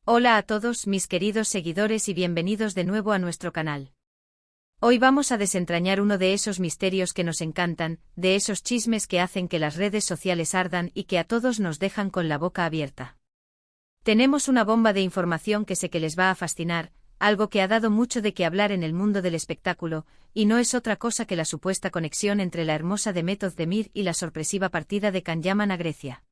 Hola a todos mis queridos seguidores y bienvenidos de nuevo a nuestro canal. Hoy vamos a desentrañar uno de esos misterios que nos encantan, de esos chismes que hacen que las redes sociales ardan y que a todos nos dejan con la boca abierta. Tenemos una bomba de información que sé que les va a fascinar, algo que ha dado mucho de qué hablar en el mundo del espectáculo, y no es otra cosa que la supuesta conexión entre la hermosa Demet Özdemir y la sorpresiva partida de Can Yaman a Grecia.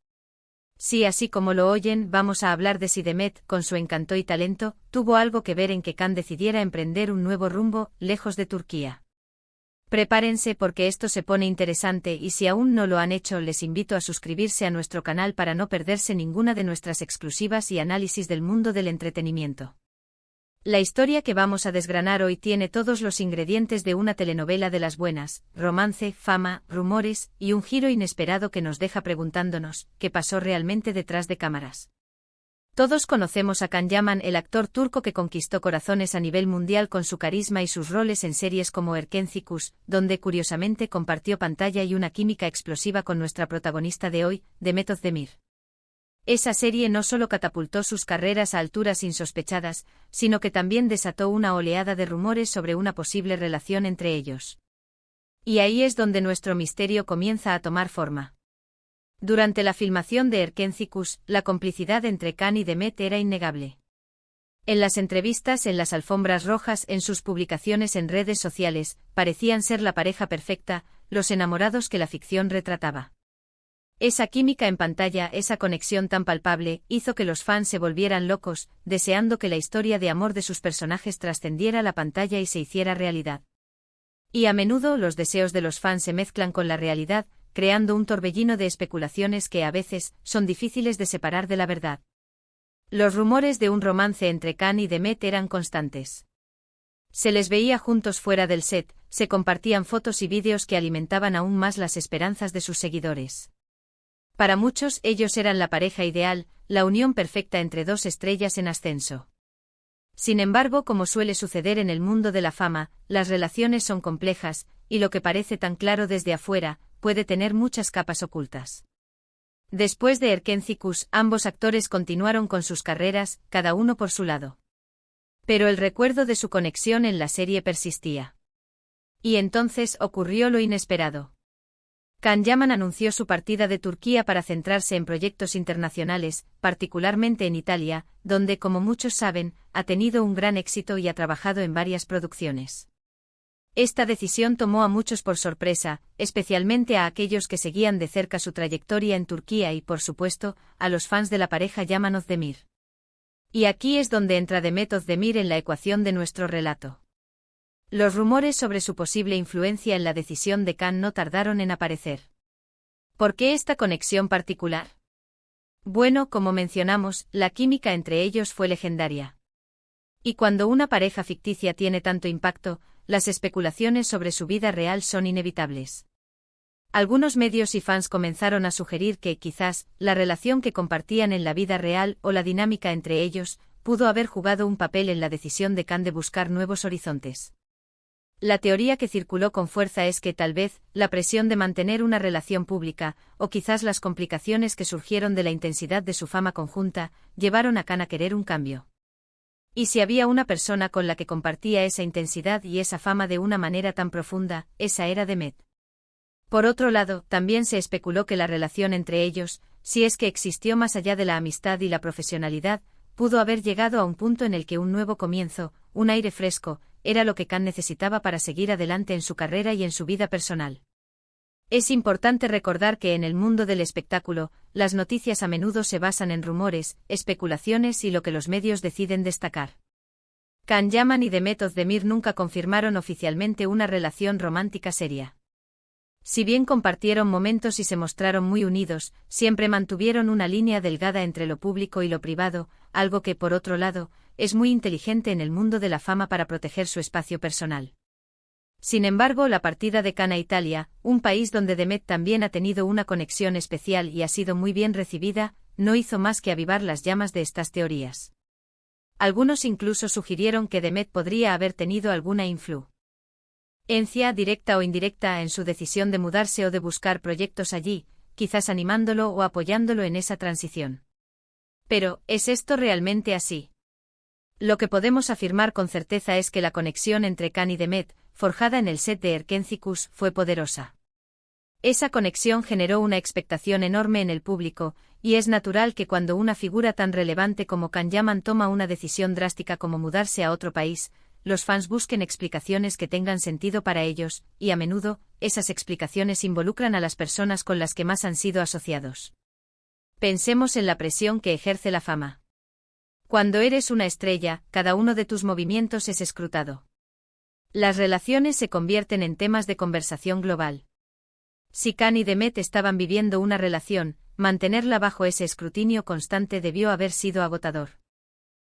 Sí, así como lo oyen, vamos a hablar de si Demet, con su encanto y talento, tuvo algo que ver en que Can decidiera emprender un nuevo rumbo, lejos de Turquía. Prepárense porque esto se pone interesante y si aún no lo han hecho les invito a suscribirse a nuestro canal para no perderse ninguna de nuestras exclusivas y análisis del mundo del entretenimiento. La historia que vamos a desgranar hoy tiene todos los ingredientes de una telenovela de las buenas: romance, fama, rumores, y un giro inesperado que nos deja preguntándonos, ¿qué pasó realmente detrás de cámaras? Todos conocemos a Can Yaman, el actor turco que conquistó corazones a nivel mundial con su carisma y sus roles en series como Erkenci Kuş, donde curiosamente compartió pantalla y una química explosiva con nuestra protagonista de hoy, Demet Özdemir. Esa serie no solo catapultó sus carreras a alturas insospechadas, sino que también desató una oleada de rumores sobre una posible relación entre ellos. Y ahí es donde nuestro misterio comienza a tomar forma. Durante la filmación de Erkenci Kuş, la complicidad entre Can y Demet era innegable. En las entrevistas, en las alfombras rojas, en sus publicaciones en redes sociales, parecían ser la pareja perfecta, los enamorados que la ficción retrataba. Esa química en pantalla, esa conexión tan palpable, hizo que los fans se volvieran locos, deseando que la historia de amor de sus personajes trascendiera la pantalla y se hiciera realidad. Y a menudo los deseos de los fans se mezclan con la realidad, creando un torbellino de especulaciones que a veces son difíciles de separar de la verdad. Los rumores de un romance entre Can y Demet eran constantes. Se les veía juntos fuera del set, se compartían fotos y vídeos que alimentaban aún más las esperanzas de sus seguidores. Para muchos ellos eran la pareja ideal, la unión perfecta entre dos estrellas en ascenso. Sin embargo, como suele suceder en el mundo de la fama, las relaciones son complejas, y lo que parece tan claro desde afuera, puede tener muchas capas ocultas. Después de Erkenci Kuş, ambos actores continuaron con sus carreras, cada uno por su lado. Pero el recuerdo de su conexión en la serie persistía. Y entonces ocurrió lo inesperado. Can Yaman anunció su partida de Turquía para centrarse en proyectos internacionales, particularmente en Italia, donde, como muchos saben, ha tenido un gran éxito y ha trabajado en varias producciones. Esta decisión tomó a muchos por sorpresa, especialmente a aquellos que seguían de cerca su trayectoria en Turquía y, por supuesto, a los fans de la pareja Yaman Özdemir. Y aquí es donde entra Demet Özdemir en la ecuación de nuestro relato. Los rumores sobre su posible influencia en la decisión de Can no tardaron en aparecer. ¿Por qué esta conexión particular? Bueno, como mencionamos, la química entre ellos fue legendaria. Y cuando una pareja ficticia tiene tanto impacto, las especulaciones sobre su vida real son inevitables. Algunos medios y fans comenzaron a sugerir que, quizás, la relación que compartían en la vida real o la dinámica entre ellos, pudo haber jugado un papel en la decisión de Can de buscar nuevos horizontes. La teoría que circuló con fuerza es que tal vez, la presión de mantener una relación pública, o quizás las complicaciones que surgieron de la intensidad de su fama conjunta, llevaron a Can a querer un cambio. Y si había una persona con la que compartía esa intensidad y esa fama de una manera tan profunda, esa era Demet. Por otro lado, también se especuló que la relación entre ellos, si es que existió más allá de la amistad y la profesionalidad, pudo haber llegado a un punto en el que un nuevo comienzo, un aire fresco, era lo que Can necesitaba para seguir adelante en su carrera y en su vida personal. Es importante recordar que en el mundo del espectáculo, las noticias a menudo se basan en rumores, especulaciones y lo que los medios deciden destacar. Can Yaman y Demet Özdemir nunca confirmaron oficialmente una relación romántica seria. Si bien compartieron momentos y se mostraron muy unidos, siempre mantuvieron una línea delgada entre lo público y lo privado, algo que, por otro lado, es muy inteligente en el mundo de la fama para proteger su espacio personal. Sin embargo, la partida de Can a Italia, un país donde Demet también ha tenido una conexión especial y ha sido muy bien recibida, no hizo más que avivar las llamas de estas teorías. Algunos incluso sugirieron que Demet podría haber tenido alguna influencia directa o indirecta en su decisión de mudarse o de buscar proyectos allí, quizás animándolo o apoyándolo en esa transición. Pero, ¿es esto realmente así? Lo que podemos afirmar con certeza es que la conexión entre Khan y Demet, forjada en el set de Erkencicus, fue poderosa. Esa conexión generó una expectación enorme en el público, y es natural que cuando una figura tan relevante como Khan Yaman toma una decisión drástica como mudarse a otro país, los fans busquen explicaciones que tengan sentido para ellos, y a menudo, esas explicaciones involucran a las personas con las que más han sido asociados. Pensemos en la presión que ejerce la fama. Cuando eres una estrella, cada uno de tus movimientos es escrutado. Las relaciones se convierten en temas de conversación global. Si Khan y Demet estaban viviendo una relación, mantenerla bajo ese escrutinio constante debió haber sido agotador.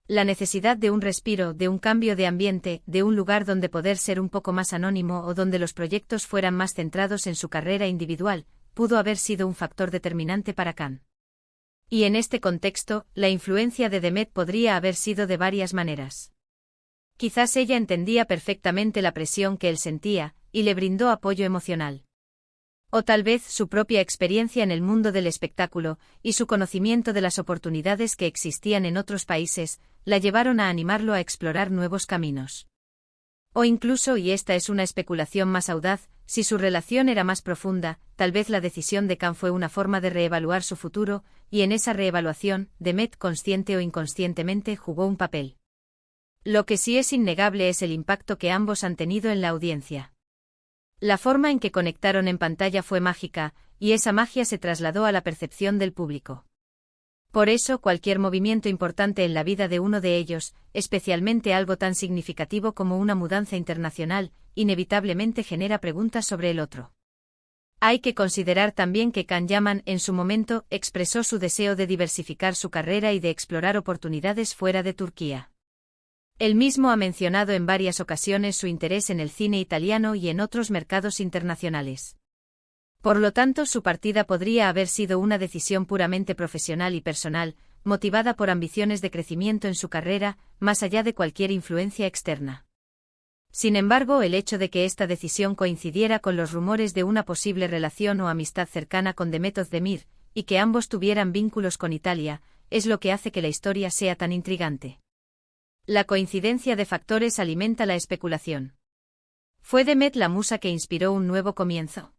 La necesidad de un respiro, de un cambio de ambiente, de un lugar donde poder ser un poco más anónimo o donde los proyectos fueran más centrados en su carrera individual, pudo haber sido un factor determinante para Khan. Y en este contexto, la influencia de Demet podría haber sido de varias maneras. Quizás ella entendía perfectamente la presión que él sentía, y le brindó apoyo emocional. O tal vez su propia experiencia en el mundo del espectáculo, y su conocimiento de las oportunidades que existían en otros países, la llevaron a animarlo a explorar nuevos caminos. O incluso, y esta es una especulación más audaz, si su relación era más profunda, tal vez la decisión de Khan fue una forma de reevaluar su futuro, y en esa reevaluación, Demet consciente o inconscientemente jugó un papel. Lo que sí es innegable es el impacto que ambos han tenido en la audiencia. La forma en que conectaron en pantalla fue mágica, y esa magia se trasladó a la percepción del público. Por eso, cualquier movimiento importante en la vida de uno de ellos, especialmente algo tan significativo como una mudanza internacional, inevitablemente genera preguntas sobre el otro. Hay que considerar también que Khan Yaman, en su momento, expresó su deseo de diversificar su carrera y de explorar oportunidades fuera de Turquía. Él mismo ha mencionado en varias ocasiones su interés en el cine italiano y en otros mercados internacionales. Por lo tanto, su partida podría haber sido una decisión puramente profesional y personal, motivada por ambiciones de crecimiento en su carrera, más allá de cualquier influencia externa. Sin embargo, el hecho de que esta decisión coincidiera con los rumores de una posible relación o amistad cercana con Demet Özdemir, y que ambos tuvieran vínculos con Italia, es lo que hace que la historia sea tan intrigante. La coincidencia de factores alimenta la especulación. ¿Fue Demet la musa que inspiró un nuevo comienzo?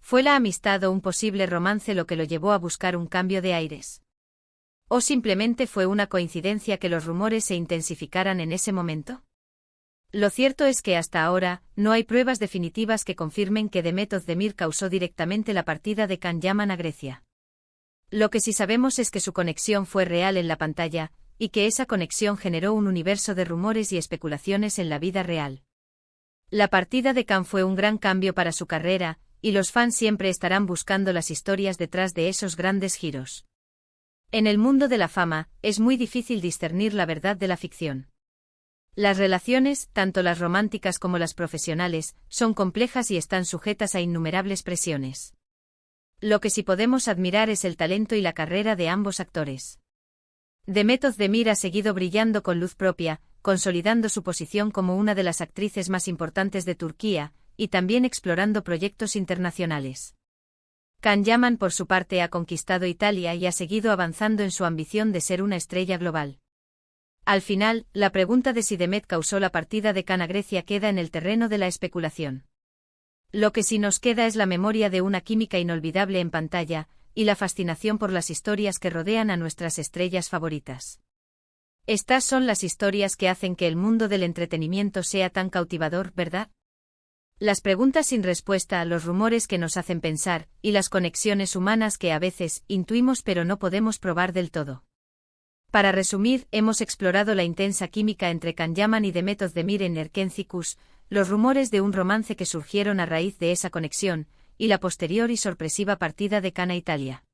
¿Fue la amistad o un posible romance lo que lo llevó a buscar un cambio de aires? ¿O simplemente fue una coincidencia que los rumores se intensificaran en ese momento? Lo cierto es que hasta ahora, no hay pruebas definitivas que confirmen que Demet Özdemir causó directamente la partida de Khan Yaman a Grecia. Lo que sí sabemos es que su conexión fue real en la pantalla, y que esa conexión generó un universo de rumores y especulaciones en la vida real. La partida de Khan fue un gran cambio para su carrera, y los fans siempre estarán buscando las historias detrás de esos grandes giros. En el mundo de la fama, es muy difícil discernir la verdad de la ficción. Las relaciones, tanto las románticas como las profesionales, son complejas y están sujetas a innumerables presiones. Lo que sí podemos admirar es el talento y la carrera de ambos actores. Demet Özdemir ha seguido brillando con luz propia, consolidando su posición como una de las actrices más importantes de Turquía, y también explorando proyectos internacionales. Khan Yaman, por su parte, ha conquistado Italia y ha seguido avanzando en su ambición de ser una estrella global. Al final, la pregunta de si Demet causó la partida de Khan a Grecia queda en el terreno de la especulación. Lo que sí nos queda es la memoria de una química inolvidable en pantalla, y la fascinación por las historias que rodean a nuestras estrellas favoritas. Estas son las historias que hacen que el mundo del entretenimiento sea tan cautivador, ¿verdad? Las preguntas sin respuesta, los rumores que nos hacen pensar, y las conexiones humanas que a veces intuimos pero no podemos probar del todo. Para resumir, hemos explorado la intensa química entre Khan Yaman y Demet Özdemir en Erkencicus, los rumores de un romance que surgieron a raíz de esa conexión, y la posterior y sorpresiva partida de Khan a Italia.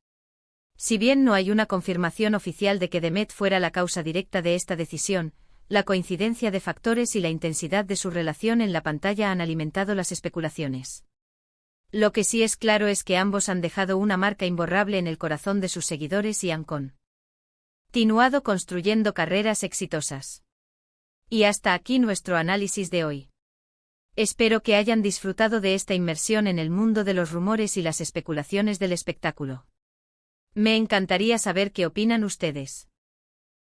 Si bien no hay una confirmación oficial de que Demet fuera la causa directa de esta decisión, la coincidencia de factores y la intensidad de su relación en la pantalla han alimentado las especulaciones. Lo que sí es claro es que ambos han dejado una marca imborrable en el corazón de sus seguidores y han continuado construyendo carreras exitosas. Y hasta aquí nuestro análisis de hoy. Espero que hayan disfrutado de esta inmersión en el mundo de los rumores y las especulaciones del espectáculo. Me encantaría saber qué opinan ustedes.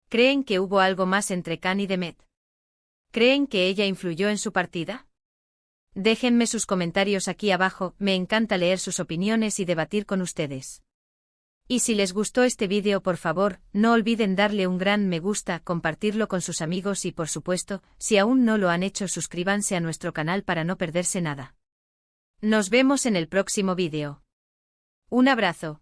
¿Creen que hubo algo más entre Khan y Demet? ¿Creen que ella influyó en su partida? Déjenme sus comentarios aquí abajo, me encanta leer sus opiniones y debatir con ustedes. Y si les gustó este vídeo, por favor, no olviden darle un gran me gusta, compartirlo con sus amigos y por supuesto, si aún no lo han hecho, suscríbanse a nuestro canal para no perderse nada. Nos vemos en el próximo vídeo. Un abrazo.